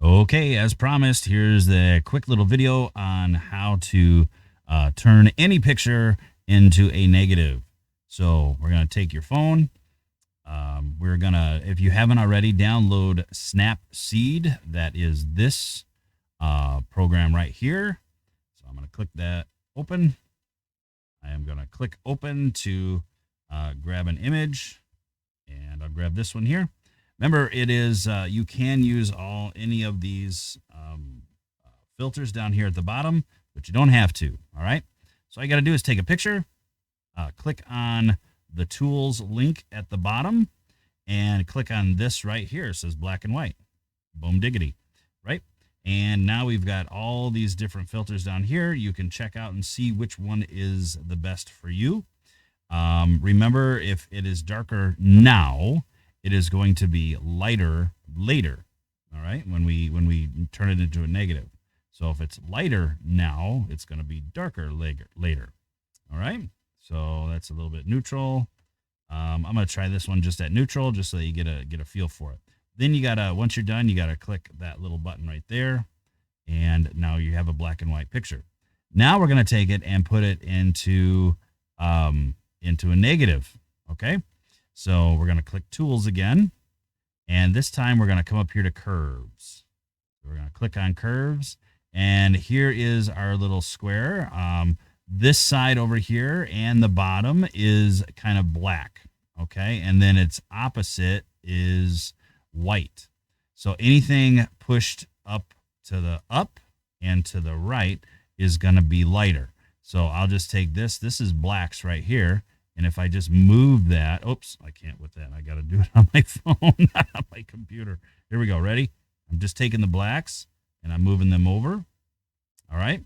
Okay, as promised, here's the quick little video on how to turn any picture into a negative. So we're going to take your phone. We're going to, if you haven't already, download Snapseed. That is this program right here. So I'm going to click that open. I am going to click open to grab an image, and I'll grab this one here. Remember, it is you can use any of these filters down here at the bottom, but you don't have to. All right. So all you got to do is take a picture, click on the tools link at the bottom, and click on this right here. It says black and white. Boom diggity, right? And now we've got all these different filters down here. You can check out and see which one is the best for you. Remember, if it is darker now, it is going to be lighter later. All right, when we turn it into a negative. So if it's lighter now, it's going to be darker later. All right, so that's a little bit neutral. I'm going to try this one just at neutral, just so that you get a feel for it. Then you gotta, once you're done, you gotta click that little button right there, and now you have a black and white picture. Now we're gonna take it and put it into a negative. Okay, so we're gonna click Tools again, and this time we're gonna come up here to Curves. So we're gonna click on Curves, and here is our little square. This side over here and the bottom is kind of black. Okay, and then its opposite is white. So anything pushed up to the up and to the right is going to be lighter. So I'll just take this. This is blacks right here. And if I just move that, oops, I can't with that. I got to do it on my phone, not on my computer. Here we go. Ready? I'm just taking the blacks and I'm moving them over. All right.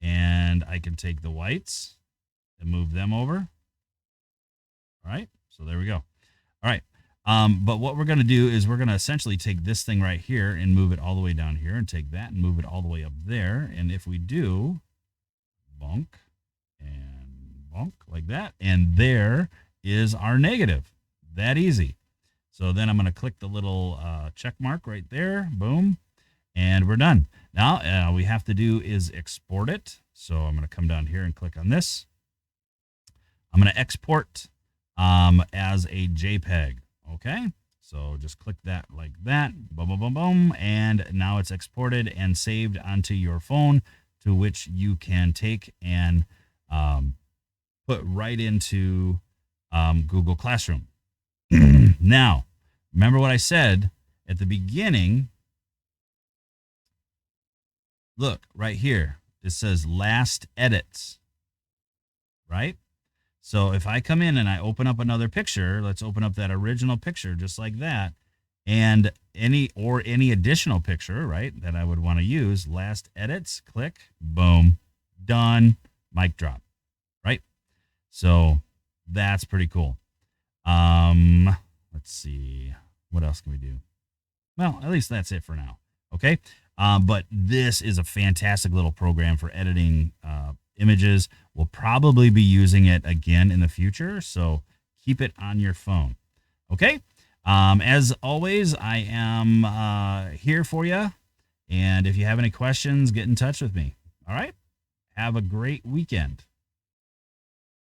And I can take the whites and move them over. All right. So there we go. All right. But what we're going to do is we're going to essentially take this thing right here and move it all the way down here, and take that and move it all the way up there. And if we do bonk and bonk like that, and there is our negative. That easy. So then I'm going to click the little check mark right there. Boom. And we're done. Now all we have to do is export it. So I'm going to come down here and click on this. I'm going to export as a JPEG. Okay, so just click that like that, boom, boom, boom, boom, and now it's exported and saved onto your phone, to which you can take and put right into Google Classroom. Now, remember what I said at the beginning. Look right here. It says last edits, right? So if I come in and I open up another picture, let's open up that original picture just like that, and any additional picture, right, that I would want to use, last edits, click, boom, done, mic drop, right? So that's pretty cool. Let's see, what else can we do? Well, at least that's it for now. Okay. But this is a fantastic little program for editing images. We'll probably be using it again in the future, so keep it on your phone. Okay. As always, I am here for you, and if you have any questions, get in touch with me. All right. Have a great weekend.